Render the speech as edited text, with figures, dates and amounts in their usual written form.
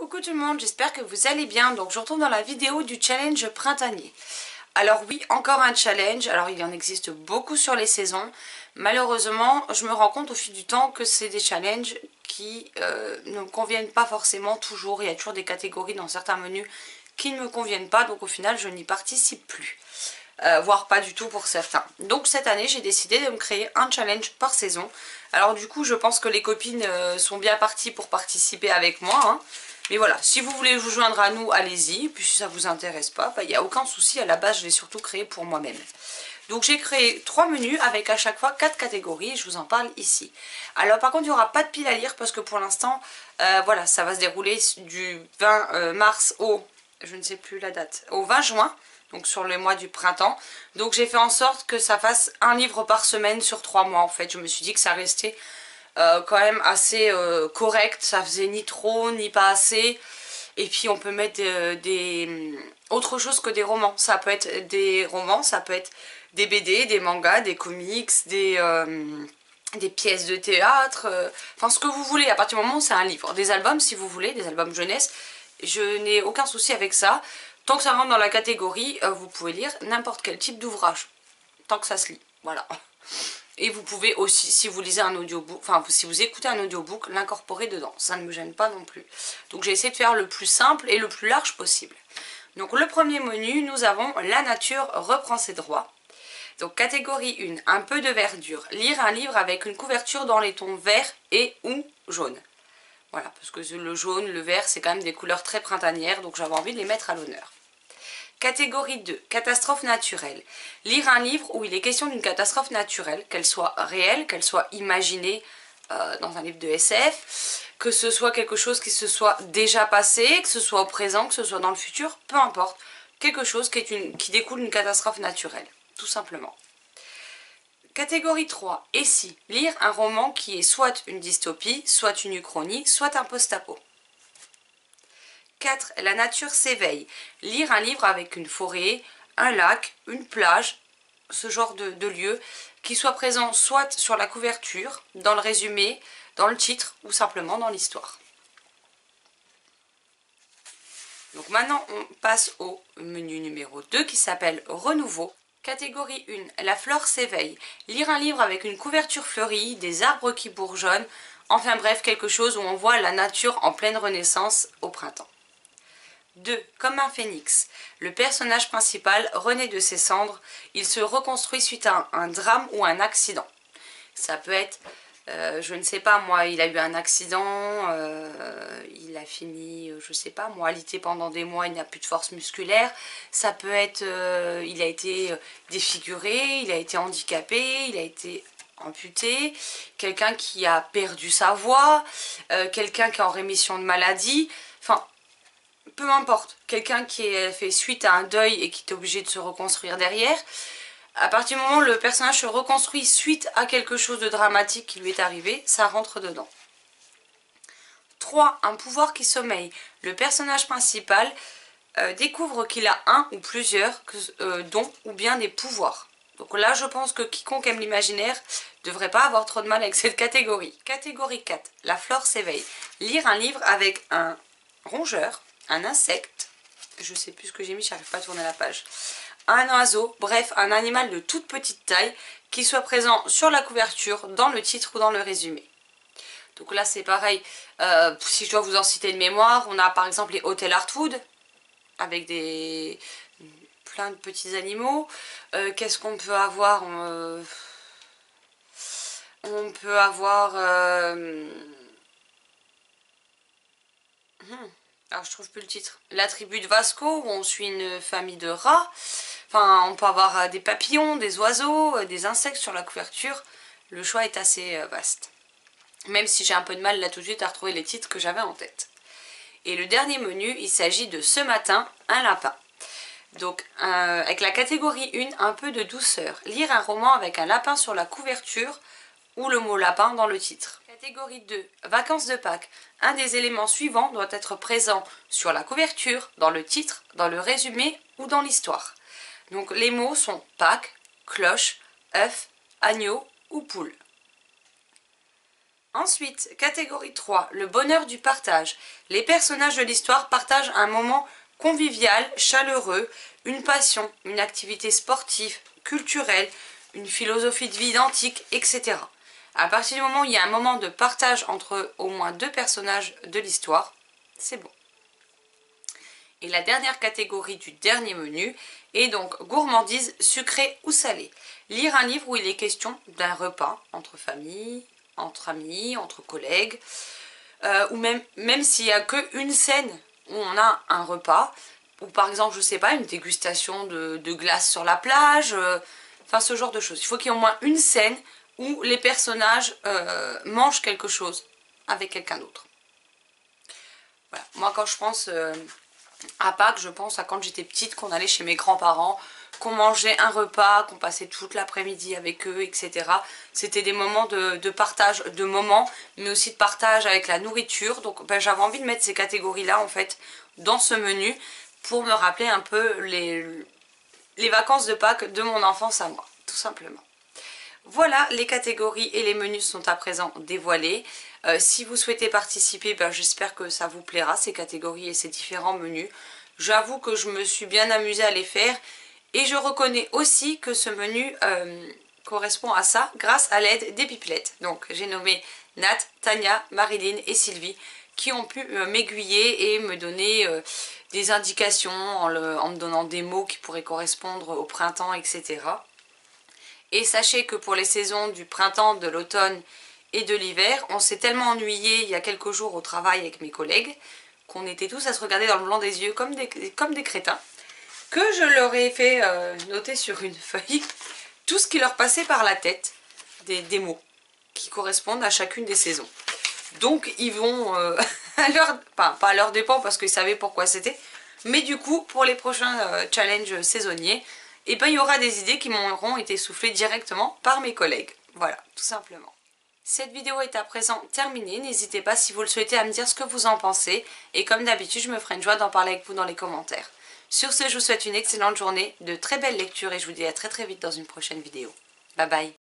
Coucou tout le monde, j'espère que vous allez bien. Donc je vous retrouve dans la vidéo du challenge printanier. Alors oui, encore un challenge. Alors il en existe beaucoup sur les saisons. Malheureusement, je me rends compte au fil du temps que c'est des challenges qui ne me conviennent pas forcément toujours. Il y a toujours des catégories dans certains menus qui ne me conviennent pas. Donc au final, je n'y participe plus. Voire pas du tout pour certains. Donc cette année, j'ai décidé de me créer un challenge par saison. Alors du coup, je pense que les copines sont bien parties pour participer avec moi, hein. Mais voilà, si vous voulez vous joindre à nous, allez-y. Puis si ça vous intéresse pas, il n'y a aucun souci. À la base, je l'ai surtout créé pour moi-même. Donc j'ai créé 3 menus avec à chaque fois 4 catégories. Je vous en parle ici. Alors par contre, il n'y aura pas de pile à lire parce que pour l'instant, voilà, ça va se dérouler du 20 mars au, je ne sais plus la date, au 20 juin. Donc sur le mois du printemps. Donc j'ai fait en sorte que ça fasse un livre par semaine sur 3 mois en fait. Je me suis dit que ça restait quand même assez correct. Ça faisait ni trop ni pas assez. Et puis on peut mettre autre chose que des romans. Ça peut être des romans, ça peut être des BD, des mangas, des comics, des pièces de théâtre. Enfin ce que vous voulez à partir du moment où c'est un livre. Des albums si vous voulez, des albums jeunesse. Je n'ai aucun souci avec ça. Tant que ça rentre dans la catégorie, vous pouvez lire n'importe quel type d'ouvrage. Tant que ça se lit, voilà. Et vous pouvez aussi, si vous lisez un audiobook, enfin si vous écoutez un audiobook, l'incorporer dedans. Ça ne me gêne pas non plus. Donc j'ai essayé de faire le plus simple et le plus large possible. Donc le premier menu, nous avons La nature reprend ses droits. Donc catégorie 1, un peu de verdure. Lire un livre avec une couverture dans les tons vert et ou jaune. Voilà, parce que le jaune, le vert, c'est quand même des couleurs très printanières, donc j'avais envie de les mettre à l'honneur. Catégorie 2, catastrophe naturelle. Lire un livre où il est question d'une catastrophe naturelle, qu'elle soit réelle, qu'elle soit imaginée dans un livre de SF, que ce soit quelque chose qui se soit déjà passé, que ce soit au présent, que ce soit dans le futur, peu importe. Quelque chose qui découle d'une catastrophe naturelle, tout simplement. Catégorie 3, et si, lire un roman qui est soit une dystopie, soit une uchronie, soit un post-apo. 4, la nature s'éveille. Lire un livre avec une forêt, un lac, une plage, ce genre de lieu, qui soit présent soit sur la couverture, dans le résumé, dans le titre ou simplement dans l'histoire. Donc maintenant on passe au menu numéro 2 qui s'appelle Renouveau. Catégorie 1, la flore s'éveille. Lire un livre avec une couverture fleurie, des arbres qui bourgeonnent, enfin bref, quelque chose où on voit la nature en pleine renaissance au printemps. 2. Comme un phénix. Le personnage principal renaît de ses cendres, il se reconstruit suite à un drame ou un accident. Ça peut être, je ne sais pas moi, il a eu un accident, il a fini, je ne sais pas moi, alité pendant des mois, il n'a plus de force musculaire. Ça peut être, il a été défiguré, il a été handicapé, il a été amputé, quelqu'un qui a perdu sa voix, quelqu'un qui est en rémission de maladie, enfin peu importe, quelqu'un qui est fait suite à un deuil et qui est obligé de se reconstruire derrière. À partir du moment où le personnage se reconstruit suite à quelque chose de dramatique qui lui est arrivé, ça rentre dedans. 3. Un pouvoir qui sommeille. Le personnage principal découvre qu'il a un ou plusieurs dons ou bien des pouvoirs. Donc là, je pense que quiconque aime l'imaginaire ne devrait pas avoir trop de mal avec cette catégorie. Catégorie 4. La flore s'éveille. Lire un livre avec un rongeur, un insecte, je sais plus ce que j'ai mis, j'arrive pas à tourner la page, un oiseau, bref, un animal de toute petite taille qui soit présent sur la couverture, dans le titre ou dans le résumé. Donc là c'est pareil, si je dois vous en citer de mémoire, on a par exemple les hôtels Artwood, avec plein de petits animaux. Qu'est-ce qu'on peut avoir? On peut avoir... alors je trouve plus le titre. La tribu de Vasco, où on suit une famille de rats. Enfin, on peut avoir des papillons, des oiseaux, des insectes sur la couverture. Le choix est assez vaste. Même si j'ai un peu de mal là tout de suite à retrouver les titres que j'avais en tête. Et le dernier menu, il s'agit de Ce matin, un lapin. Donc, avec la catégorie 1, un peu de douceur. Lire un roman avec un lapin sur la couverture ou le mot lapin dans le titre. Catégorie 2, vacances de Pâques. Un des éléments suivants doit être présent sur la couverture, dans le titre, dans le résumé ou dans l'histoire. Donc les mots sont Pâques, cloche, œuf, agneau ou poule. Ensuite, catégorie 3, le bonheur du partage. Les personnages de l'histoire partagent un moment convivial, chaleureux, une passion, une activité sportive, culturelle, une philosophie de vie identique, etc. À partir du moment où il y a un moment de partage entre au moins 2 personnages de l'histoire, c'est bon. Et la dernière catégorie du dernier menu est donc gourmandise sucrée ou salée. Lire un livre où il est question d'un repas entre famille, entre amis, entre collègues, ou même s'il n'y a qu'une scène où on a un repas, ou par exemple, je sais pas, une dégustation de glace sur la plage, enfin ce genre de choses. Il faut qu'il y ait au moins une scène où les personnages mangent quelque chose avec quelqu'un d'autre. Voilà. Moi quand je pense à Pâques, je pense à quand j'étais petite, qu'on allait chez mes grands-parents, qu'on mangeait un repas, qu'on passait toute l'après-midi avec eux, etc. C'était des moments de partage de moments, mais aussi de partage avec la nourriture. Donc ben, j'avais envie de mettre ces catégories-là en fait dans ce menu pour me rappeler un peu les vacances de Pâques de mon enfance à moi, tout simplement. Voilà, les catégories et les menus sont à présent dévoilés. Si vous souhaitez participer, ben, j'espère que ça vous plaira, ces catégories et ces différents menus. J'avoue que je me suis bien amusée à les faire et je reconnais aussi que ce menu correspond à ça grâce à l'aide des pipelettes. Donc j'ai nommé Nat, Tania, Marilyn et Sylvie qui ont pu m'aiguiller et me donner des indications en me donnant des mots qui pourraient correspondre au printemps, etc. Et sachez que pour les saisons du printemps, de l'automne et de l'hiver, on s'est tellement ennuyé il y a quelques jours au travail avec mes collègues qu'on était tous à se regarder dans le blanc des yeux comme des crétins, que je leur ai fait noter sur une feuille tout ce qui leur passait par la tête, des mots qui correspondent à chacune des saisons. Donc ils vont, pas à leur dépend parce qu'ils savaient pourquoi c'était, mais du coup pour les prochains challenges saisonniers, et ben, il y aura des idées qui m'auront été soufflées directement par mes collègues. Voilà, tout simplement. Cette vidéo est à présent terminée. N'hésitez pas, si vous le souhaitez, à me dire ce que vous en pensez. Et comme d'habitude, je me ferai une joie d'en parler avec vous dans les commentaires. Sur ce, je vous souhaite une excellente journée, de très belles lectures et je vous dis à très vite dans une prochaine vidéo. Bye bye.